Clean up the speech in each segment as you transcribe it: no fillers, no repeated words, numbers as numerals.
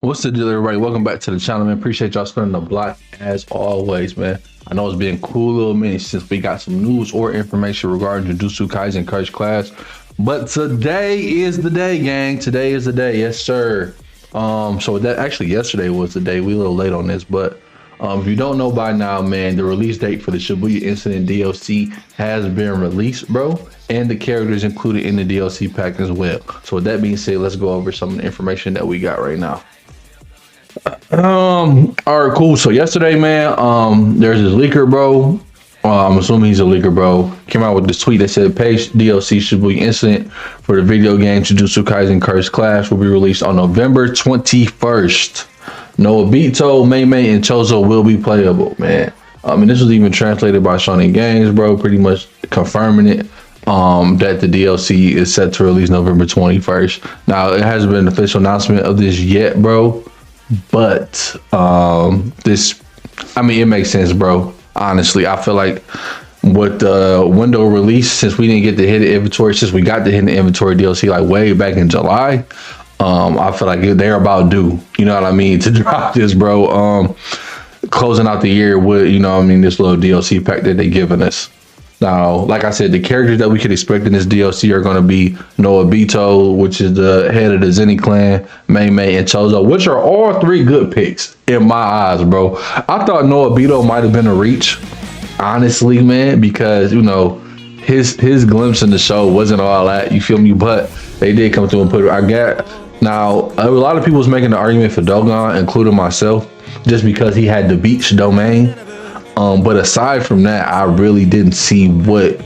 What's the deal, everybody? Welcome back to the channel, man. Appreciate y'all spending the block as always, man. I know it's been a cool little minute since we got some news or information regarding Jujutsu Kaisen Curse Class, but today is the day, gang. Today is the day, yes, sir. So that actually yesterday was the day. We a little late on this, but if you don't know by now, man, the release date for the Shibuya Incident DLC has been released, bro, and the characters included in the DLC pack as well. So with that being said, let's go over some of the information that we got right now. All right, cool. So yesterday, man, there's this leaker, bro. I'm assuming he's a leaker, bro. Came out with this tweet that said page DLC Shibuya Incident for the video game Jujutsu Kaisen Curse Clash will be released on November 21st. No Obito, Mei, and Chozo will be playable, man. And this was even translated by Shonen Games, bro, pretty much confirming it. That the DLC is set to release November 21st. Now, it hasn't been an official announcement of this yet, bro. But this, I mean, it makes sense, bro. Honestly, I feel like with the window release, since we didn't get the hidden inventory, since we got the hidden inventory DLC like way back in July, I feel like they're about due. You know what I mean? To drop this, bro. Closing out the year with, you know what I mean, this little DLC pack that they giving us. Now, like I said, the characters that we could expect in this DLC are going to be Obito, which is the head of the Zenny clan, Mei, and Chozo, which are all three good picks in my eyes, bro. I thought Obito might have been a reach, honestly, man, because, you know, his glimpse in the show wasn't all that, you feel me? But they did come through and put it. I got, now, a lot of people was making the argument for Dogon, including myself, just because he had the beach domain. But aside from that, I really didn't see what,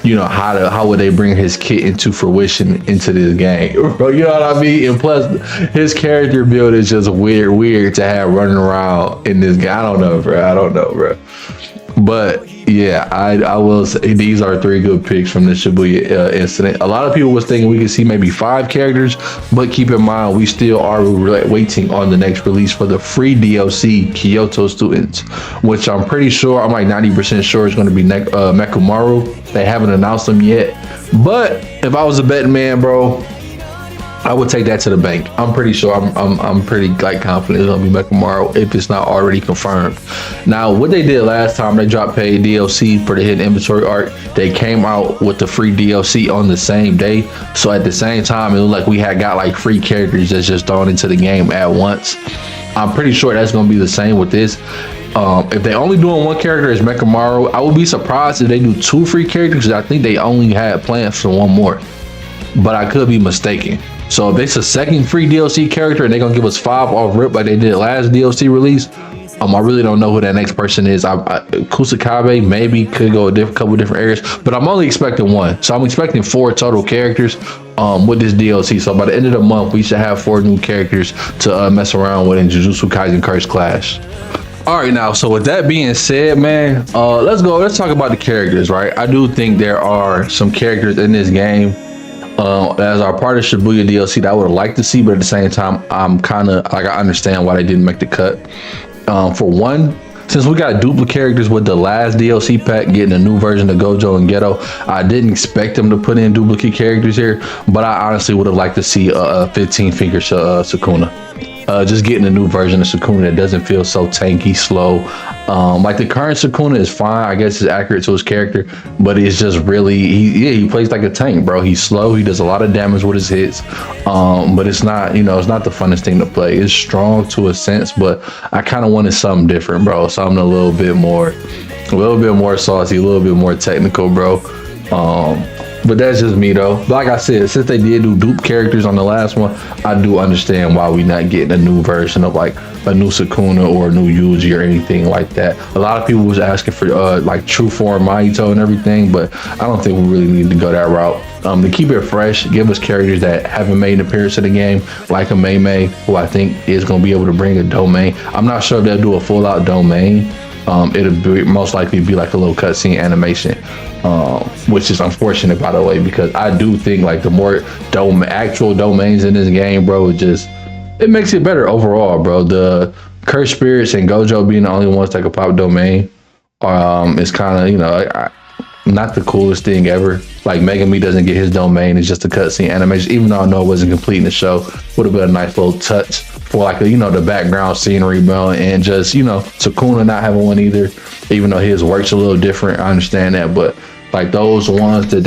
you know, how would they bring his kit into fruition into this game, bro? You know what I mean? And plus, his character build is just weird to have running around in this game. I don't know, bro. But yeah, I will say these are three good picks from the Shibuya incident. A lot of people was thinking we could see maybe 5 characters, but keep in mind we still are waiting on the next release for the free DLC Kyoto Students, which I'm pretty sure, I'm like 90% sure it's going to be Mekumaru. They haven't announced them yet, but if I was a betting man, bro, I would take that to the bank. I'm pretty sure. I'm pretty like confident it's gonna be Mekumaru if it's not already confirmed. Now, what they did last time, they dropped paid DLC for the hidden inventory arc. They came out with the free DLC on the same day. So at the same time, it looked like we had got like free characters that's just thrown into the game at once. I'm pretty sure that's gonna be the same with this. If they only doing one character as Mekumaru, I would be surprised if they do 2 free characters, because I think they only had plans for 1 more. But I could be mistaken. So if it's a second free DLC character and they're gonna give us 5 off rip like they did last DLC release, I really don't know who that next person is. Kusakabe maybe could go a couple different areas, but I'm only expecting 1. So I'm expecting 4 total characters with this DLC. So by the end of the month, we should have 4 new characters to mess around with in Jujutsu Kaisen Curse Clash. All right, now, so with that being said, man, let's talk about the characters, right? I do think there are some characters in this game as our part of Shibuya DLC that I would like to see, but at the same time, I'm kind of like, I understand why they didn't make the cut. For one, since we got duplicate characters with the last DLC pack, getting a new version of Gojo and Geto, I didn't expect them to put in duplicate characters here, but I honestly would have liked to see a 15-finger Sukuna. Just getting a new version of Sukuna that doesn't feel so tanky, slow. Like the current Sukuna is fine, I guess it's accurate to his character, but it's just really, he plays like a tank, bro. He's slow, he does a lot of damage with his hits, but it's not, you know, it's not the funnest thing to play. It's strong to a sense, but I kind of wanted something different, bro. Something a little bit more saucy, a little bit more technical, bro. But that's just me though. Like I said, since they did do dupe characters on the last one, I do understand why we not getting a new version of like a new Sukuna or a new Yuji or anything like that. A lot of people was asking for like true form Mahito and everything, but I don't think we really need to go that route. To keep it fresh, give us characters that haven't made an appearance in the game, like a Mei, who I think is going to be able to bring a domain. I'm not sure if they'll do a full out domain. It'll most likely be like a little cutscene animation, which is unfortunate, by the way, because I do think like the more actual domains in this game, bro, it makes it better overall, bro. The Cursed Spirits and Gojo being the only ones that can pop domain is kind of, you know, not the coolest thing ever. Like Megami doesn't get his domain, it's just a cutscene animation, even though I know it wasn't complete in the show. Would have been a nice little touch for like the background scenery, bro, and just Sukuna not having one either, even though his works a little different. I understand that, but like those ones that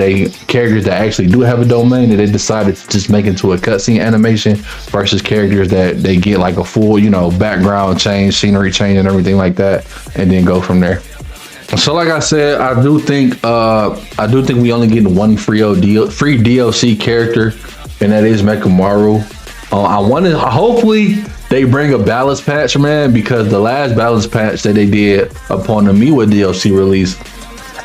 characters that actually do have a domain that they decided to just make into a cutscene animation versus characters that they get like a full background change, scenery change, and everything like that, and then go from there. So like I said, I do think we only getting one free DLC character, and that is Mechamaru. Hopefully they bring a balance patch, man, because the last balance patch that they did upon the Miwa DLC release,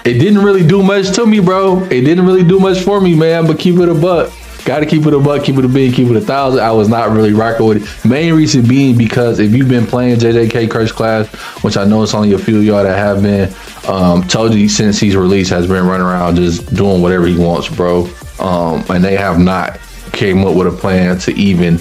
it didn't really do much to me, bro. It didn't really do much for me, man, but keep it a buck. Gotta keep it a buck, keep it a big, keep it 1,000. I was not really rocking with it. Main reason being because if you've been playing JJK Curse Class, which I know it's only a few of y'all that have been, Toji since he's released has been running around just doing whatever he wants, bro. And they have not came up with a plan to even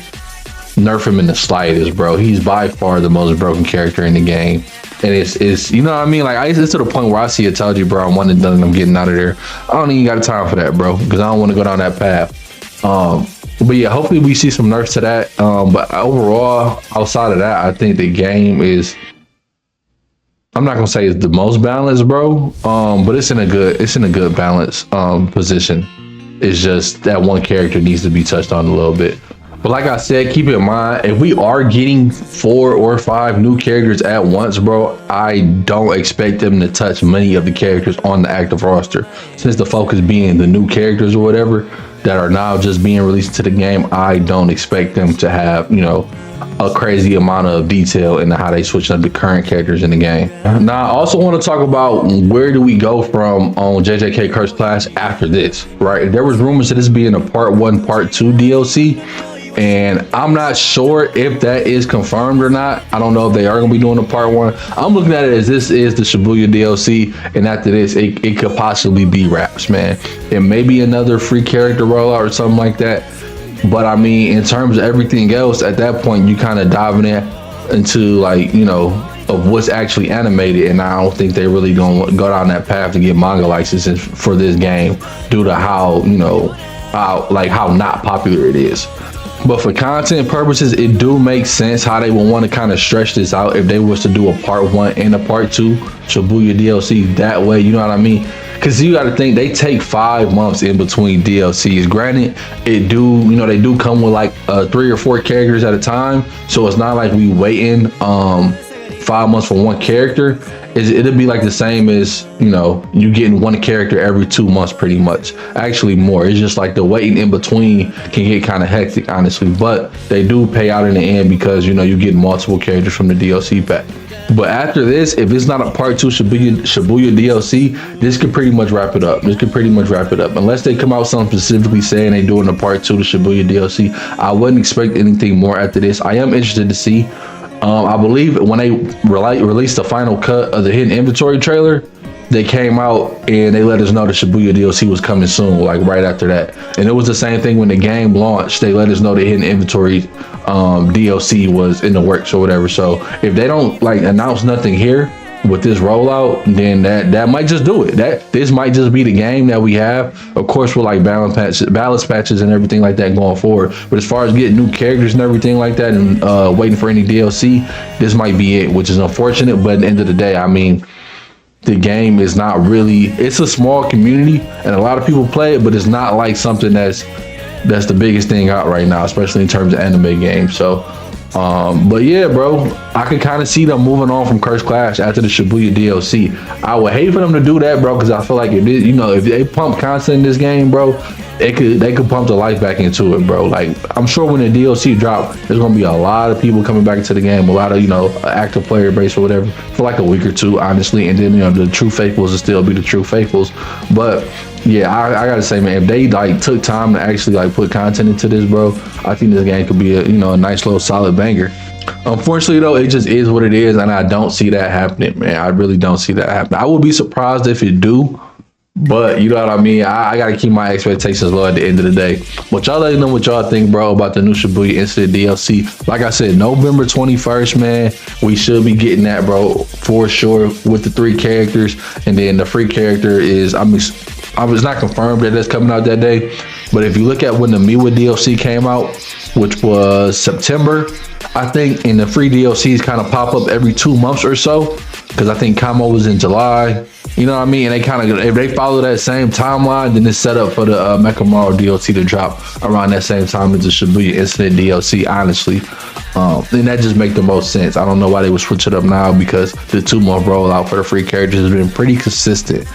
nerf him in the slightest, bro. He's by far the most broken character in the game. And it's you know what I mean? Like, it's to the point where I see a Toji, bro, I'm one and done and I'm getting out of there. I don't even got time for that, bro, because I don't want to go down that path. But yeah, hopefully we see some nerfs to that. But overall, outside of that, I think the game is, I'm not gonna say it's the most balanced, bro. But it's in a good balance position. It's just that one character needs to be touched on a little bit. But like I said, keep in mind, if we are getting 4 or 5 new characters at once, bro, I don't expect them to touch many of the characters on the active roster. Since the focus being the new characters or whatever that are now just being released to the game, I don't expect them to have, a crazy amount of detail into how they switch up the current characters in the game. Now, I also want to talk about where do we go from on JJK Curse Class after this, right? There was rumors of this being a part 1, part 2 DLC. And I'm not sure if that is confirmed or not. I don't know if they are going to be doing a part 1. I'm looking at it as this is the Shibuya DLC. And after this, it could possibly be wraps, man. It may be another free character rollout or something like that. But I mean, in terms of everything else, at that point, you kind of diving into like, of what's actually animated. And I don't think they really going to go down that path to get manga licenses for this game due to how, how not popular it is. But for content purposes, it do make sense how they would want to kind of stretch this out if they was to do a part 1 and a part 2 Shibuya DLC that way, you know what I mean? Because you got to think they take 5 months in between DLCs. Granted, they do come with like 3 or 4 characters at a time, so it's not like we waiting 5 months for one character. It'll be like the same as you getting one character every 2 months, pretty much. Actually more. It's just like the waiting in between can get kind of hectic, honestly, but they do pay out in the end because you get multiple characters from the DLC pack. But after this, if it's not a part 2 Shibuya DLC, this could pretty much wrap it up. Unless they come out something specifically saying they're doing a part 2 to Shibuya DLC, I wouldn't expect anything more after this. I am interested to see. I believe when they released the final cut of the hidden inventory trailer, they came out and they let us know the Shibuya DLC was coming soon, like right after that. And it was the same thing when the game launched. They let us know the hidden inventory DLC was in the works or whatever. So if they don't announce nothing here with this rollout, then that might just do it. This might just be the game that we have. Of course, with like balance patches and everything like that going forward. But as far as getting new characters and everything like that and waiting for any DLC, this might be it, which is unfortunate. But at the end of the day, I mean, the game is not really, it's a small community and a lot of people play it, but it's not like something that's the biggest thing out right now, especially in terms of anime games. So but yeah, bro, I could kind of see them moving on from Curse Clash after the Shibuya DLC. I would hate for them to do that, bro, because I feel like if they pump content in this game, bro, they could pump the life back into it, bro. Like, I'm sure when the DLC drop, there's gonna be a lot of people coming back into the game, a lot of active player base or whatever for like a week or two, honestly, and then the true faithfuls will still be the true faithfuls. But yeah, I gotta say, man, if they took time to actually put content into this, bro, I think this game could be a nice little solid banger. Unfortunately though, it just is what it is, and I don't see that happening, man. I really don't see that happening. I would be surprised if it do, but you know what I mean. I gotta keep my expectations low at the end of the day. But y'all let me know what y'all think, bro, about the new Shibuya Incident DLC. Like I said, November 21st, man, we should be getting that, bro, for sure, with the 3 characters, and then the free character is, I was not confirmed that that's coming out that day, but if you look at when the Miwa DLC came out, which was September, I think. And the free DLCs kind of pop up every 2 months or so, because I think Kamo was in July. You know what I mean? And they kind of, if they follow that same timeline, then it's set up for the Mechamaru DLC to drop around that same time as the Shibuya Incident DLC, honestly. And that just make the most sense. I don't know why they would switch it up now, because the 2-month rollout for the free characters has been pretty consistent.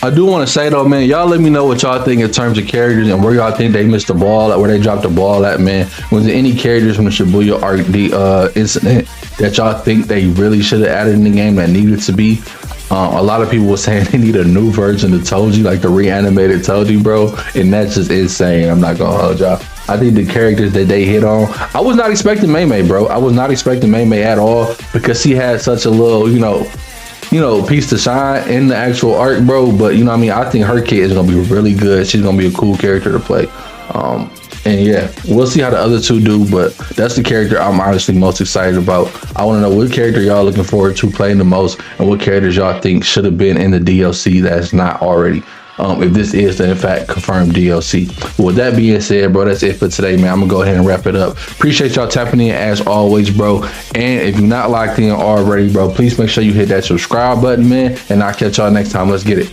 I do want to say though, man, y'all let me know what y'all think in terms of characters and where y'all think they missed the ball at, where they dropped the ball at, man. Was there any characters from the Shibuya arc, the incident, that y'all think they really should have added in the game that needed to be? A lot of people were saying they need a new version of Toji, like the reanimated Toji, bro. And that's just insane. I'm not gonna hold y'all. I think the characters that they hit on, I was not expecting Mei Mei, bro. I was not expecting Mei Mei at all, because she had such a little, piece to shine in the actual arc, bro. But you know what I mean? I think her kid is gonna be really good. She's gonna be a cool character to play. And yeah, we'll see how the other two do, but that's the character I'm honestly most excited about. I want to know what character y'all looking forward to playing the most, and what characters y'all think should have been in the DLC that's not already. If this is the, in fact, confirmed DLC. With that being said, bro, that's it for today, man. I'm gonna go ahead and wrap it up. Appreciate y'all tapping in as always, bro. And if you're not locked in already, bro, please make sure you hit that subscribe button, man. And I'll catch y'all next time. Let's get it.